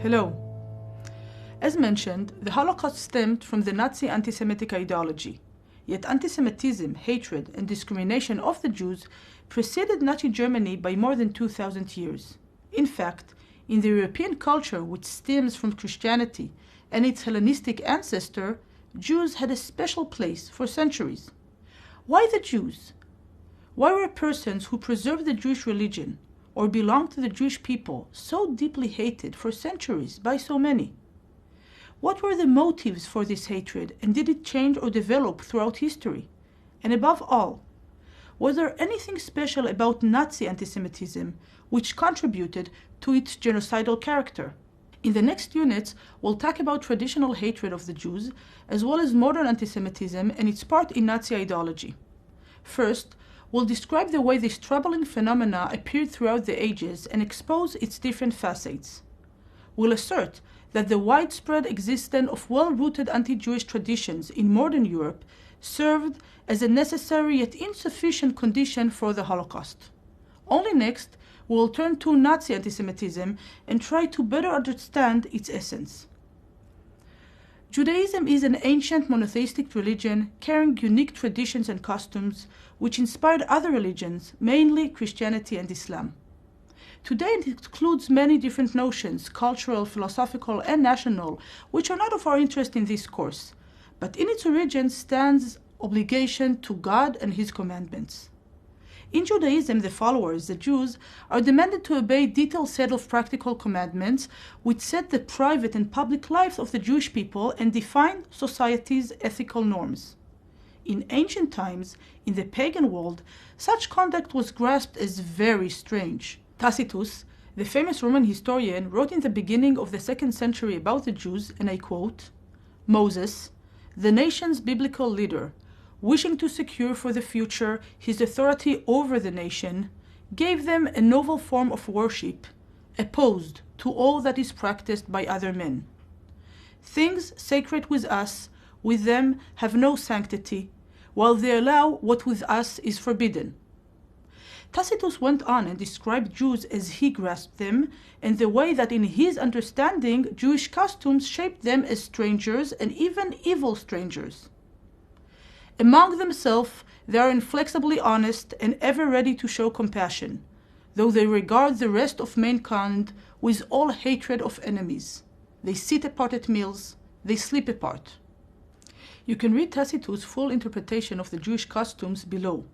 Hello. As mentioned, the Holocaust stemmed from the Nazi anti-Semitic ideology. Yet anti-Semitism, hatred, and discrimination of the Jews preceded Nazi Germany by more than 2,000 years. In fact, in the European culture, which stems from Christianity and its Hellenistic ancestor, Jews had a special place for centuries. Why the Jews? Why were persons who preserved the Jewish religion or belonged to the Jewish people so deeply hated for centuries by so many? What were the motives for this hatred, and did it change or develop throughout history? And above all, was there anything special about Nazi anti-Semitism which contributed to its genocidal character? In the next units, we'll talk about traditional hatred of the Jews, as well as modern anti-Semitism and its part in Nazi ideology. First, we'll describe the way this troubling phenomena appeared throughout the ages and expose its different facets. We'll assert that the widespread existence of well-rooted anti-Jewish traditions in modern Europe served as a necessary yet insufficient condition for the Holocaust. Only next, we will turn to Nazi anti-Semitism and try to better understand its essence. Judaism is an ancient monotheistic religion carrying unique traditions and customs which inspired other religions, mainly Christianity and Islam. Today it includes many different notions, cultural, philosophical, and national, which are not of our interest in this course, but in its origin stands obligation to God and His commandments. In Judaism, the followers, the Jews, are demanded to obey a detailed set of practical commandments which set the private and public lives of the Jewish people and define society's ethical norms. In ancient times, in the pagan world, such conduct was grasped as very strange. Tacitus, the famous Roman historian, wrote in the beginning of the 2nd century about the Jews, and I quote, "Moses, the nation's biblical leader, wishing to secure for the future his authority over the nation, gave them a novel form of worship, opposed to all that is practiced by other men. Things sacred with us, with them have no sanctity, while they allow what with us is forbidden." Tacitus went on and described Jews as he grasped them, and the way that in his understanding Jewish customs shaped them as strangers and even evil strangers. Among themselves, they are inflexibly honest and ever ready to show compassion, though they regard the rest of mankind with all hatred of enemies. They sit apart at meals, they sleep apart. You can read Tacitus' full interpretation of the Jewish customs below.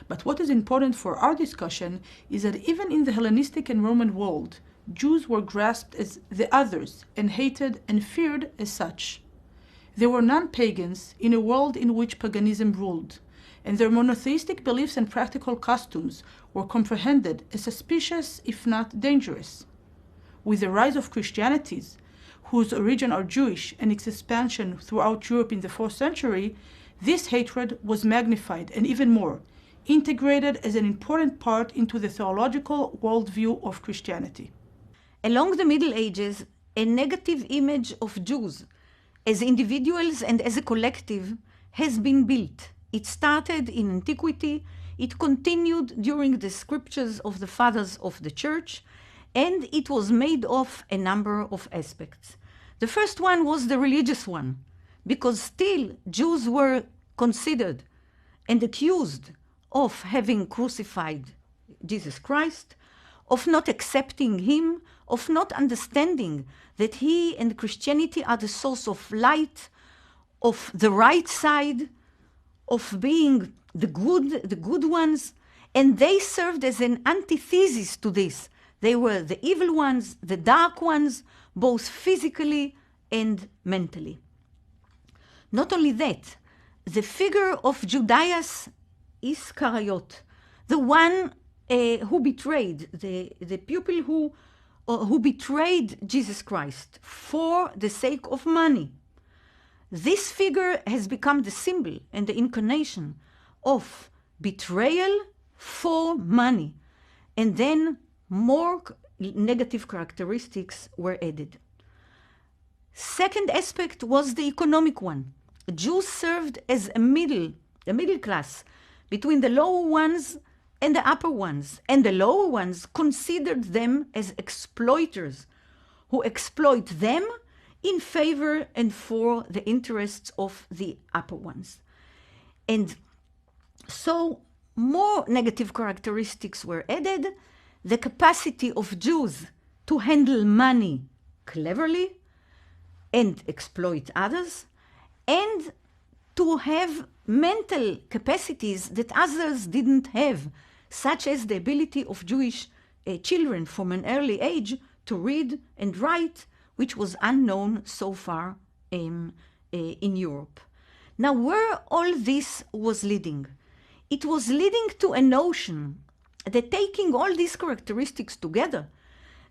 But what is important for our discussion is that even in the Hellenistic and Roman world, Jews were grasped as the others and hated and feared as such. They were non-pagans in a world in which paganism ruled, and their monotheistic beliefs and practical customs were comprehended as suspicious, if not dangerous. With the rise of Christianity, whose origin are Jewish, and its expansion throughout Europe in the 4th century, this hatred was magnified and even more, integrated as an important part into the theological worldview of Christianity. Along the Middle Ages, a negative image of Jews as individuals and as a collective has been built. It started in antiquity, it continued during the scriptures of the fathers of the church, and it was made of a number of aspects. The first one was the religious one, because still Jews were considered and accused of having crucified Jesus Christ, of not accepting him, of not understanding that he and Christianity are the source of light, of the right side, of being the good ones, and they served as an antithesis to this. They were the evil ones, the dark ones, both physically and mentally. Not only that, the figure of Judeus Iscariot, the one who betrayed, the pupil who betrayed Jesus Christ for the sake of money. This figure has become the symbol and the incarnation of betrayal for money. And then more negative characteristics were added. Second aspect was the economic one. Jews served as a middle class between the lower ones and the upper ones, and the lower ones considered them as exploiters who exploit them in favor and for the interests of the upper ones. And so more negative characteristics were added: the capacity of Jews to handle money cleverly and exploit others, and to have mental capacities that others didn't have, such as the ability of Jewish children from an early age to read and write, which was unknown so far in Europe. Now, where all this was leading? It was leading to a notion that, taking all these characteristics together,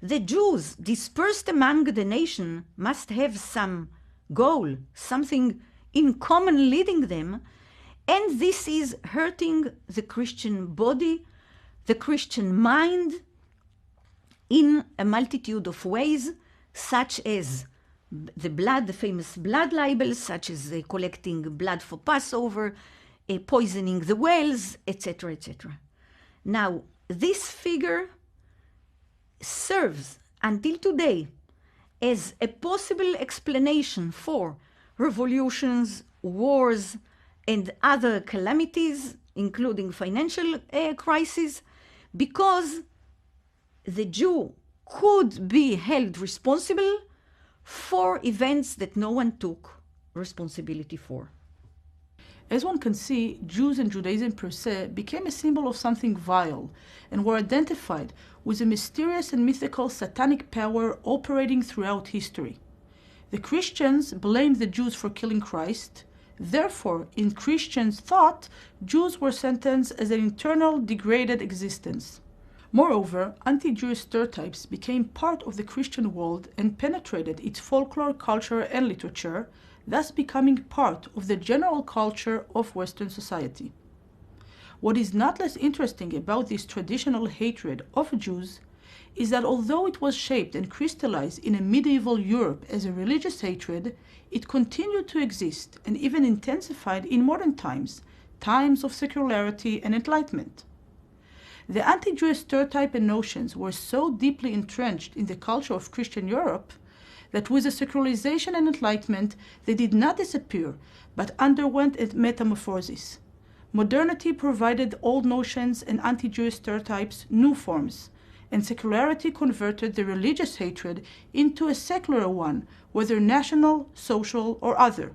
the Jews dispersed among the nation must have some goal, something in common leading them, and this is hurting the Christian body, the Christian mind, in a multitude of ways, such as the famous blood libels, such as collecting blood for Passover, poisoning the wells, etc., etc. Now, this figure serves until today as a possible explanation for revolutions, wars, and other calamities, including financial crises, because the Jew could be held responsible for events that no one took responsibility for. As one can see, Jews and Judaism per se became a symbol of something vile and were identified with a mysterious and mythical satanic power operating throughout history. The Christians blamed the Jews for killing Christ. Therefore, in Christians' thought, Jews were sentenced as an eternal, degraded existence. Moreover, anti-Jewish stereotypes became part of the Christian world and penetrated its folklore, culture, and literature, thus becoming part of the general culture of Western society. What is not less interesting about this traditional hatred of Jews is that although it was shaped and crystallized in a medieval Europe as a religious hatred, it continued to exist and even intensified in modern times, times of secularity and enlightenment. The anti-Jewish stereotype and notions were so deeply entrenched in the culture of Christian Europe that with the secularization and enlightenment, they did not disappear, but underwent a metamorphosis. Modernity provided old notions and anti-Jewish stereotypes new forms, and secularity converted the religious hatred into a secular one, whether national, social, or other.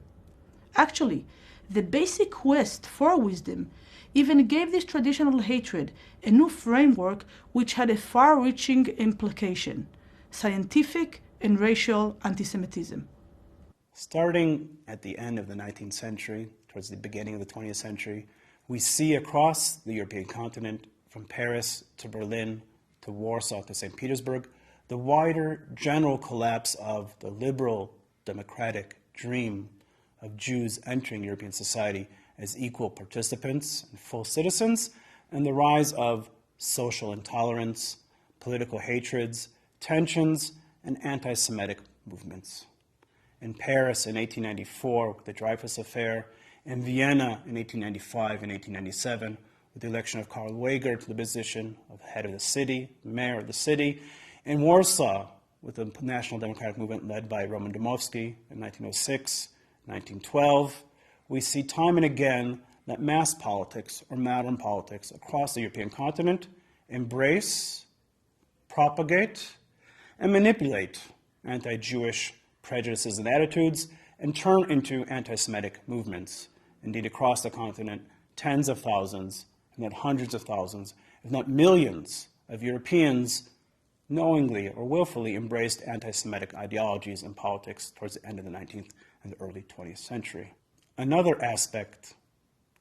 Actually, the basic quest for wisdom even gave this traditional hatred a new framework which had a far-reaching implication: scientific and racial anti-Semitism. Starting at the end of the 19th century, towards the beginning of the 20th century, we see across the European continent, from Paris to Berlin to Warsaw to St. Petersburg, the wider general collapse of the liberal democratic dream of Jews entering European society as equal participants and full citizens, and the rise of social intolerance, political hatreds, tensions, and anti-Semitic movements. In Paris in 1894, with the Dreyfus Affair, in Vienna in 1895 and 1897, with the election of Karl Weger to the position of head of the city, mayor of the city, in Warsaw, with the National Democratic Movement led by Roman Dmowski in 1906, 1912, we see time and again that mass politics, or modern politics, across the European continent embrace, propagate, and manipulate anti-Jewish prejudices and attitudes and turn into anti-Semitic movements. Indeed, across the continent, tens of thousands, if not hundreds of thousands, if not millions of Europeans knowingly or willfully embraced anti-Semitic ideologies and politics towards the end of the 19th and the early 20th century. Another aspect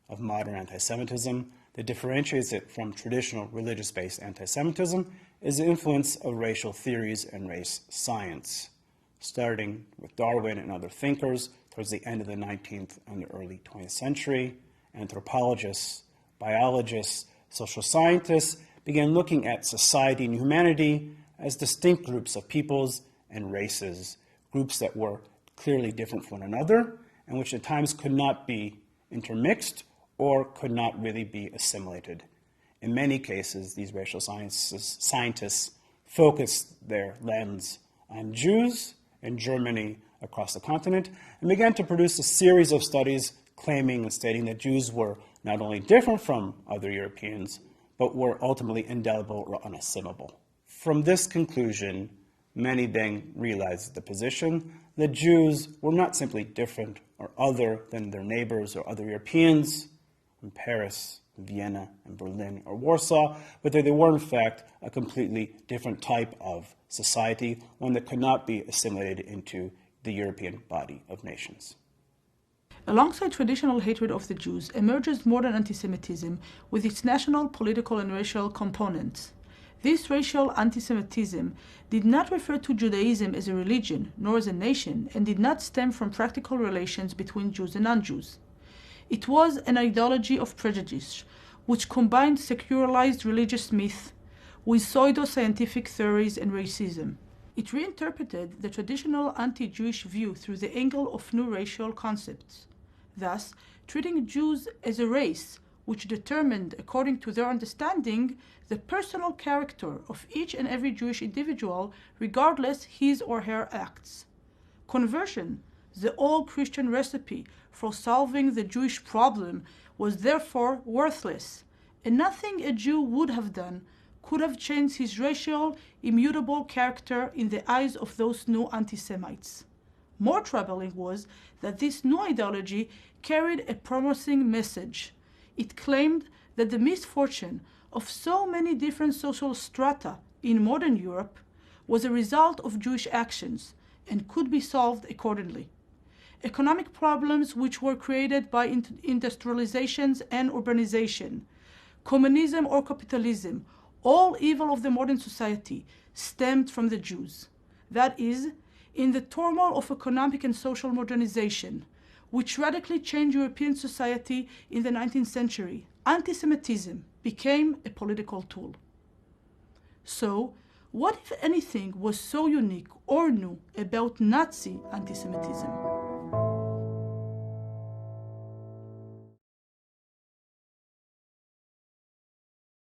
of modern anti-Semitism that differentiates it from traditional religious-based anti-Semitism is the influence of racial theories and race science, starting with Darwin and other thinkers towards the end of the 19th and the early 20th century. Anthropologists, biologists, social scientists began looking at society and humanity as distinct groups of peoples and races, groups that were clearly different from one another, and which at times could not be intermixed or could not really be assimilated. In many cases, these racial scientists focused their lens on Jews in Germany across the continent and began to produce a series of studies claiming and stating that Jews were not only different from other Europeans, but were ultimately indelible or unassimilable. From this conclusion, many then realized the position that Jews were not simply different or other than their neighbors or other Europeans in Paris, Vienna, and Berlin, or Warsaw, but that they were in fact a completely different type of society, one that could not be assimilated into the European body of nations. Alongside traditional hatred of the Jews emerges modern anti-Semitism with its national, political, and racial components. This racial anti-Semitism did not refer to Judaism as a religion, nor as a nation, and did not stem from practical relations between Jews and non-Jews. It was an ideology of prejudice, which combined secularized religious myth with pseudo-scientific theories and racism. It reinterpreted the traditional anti-Jewish view through the angle of new racial concepts, thus treating Jews as a race which determined, according to their understanding, the personal character of each and every Jewish individual, regardless his or her acts. Conversion, the all-Christian recipe for solving the Jewish problem, was therefore worthless, and nothing a Jew would have done could have changed his racial, immutable character in the eyes of those new anti-Semites. More troubling was that this new ideology carried a promising message. It claimed that the misfortune of so many different social strata in modern Europe was a result of Jewish actions and could be solved accordingly. Economic problems which were created by industrializations and urbanization, communism or capitalism, all evil of the modern society stemmed from the Jews. That is, in the turmoil of economic and social modernization, which radically changed European society in the 19th century, anti-Semitism became a political tool. So, what, if anything, was so unique or new about Nazi anti-Semitism?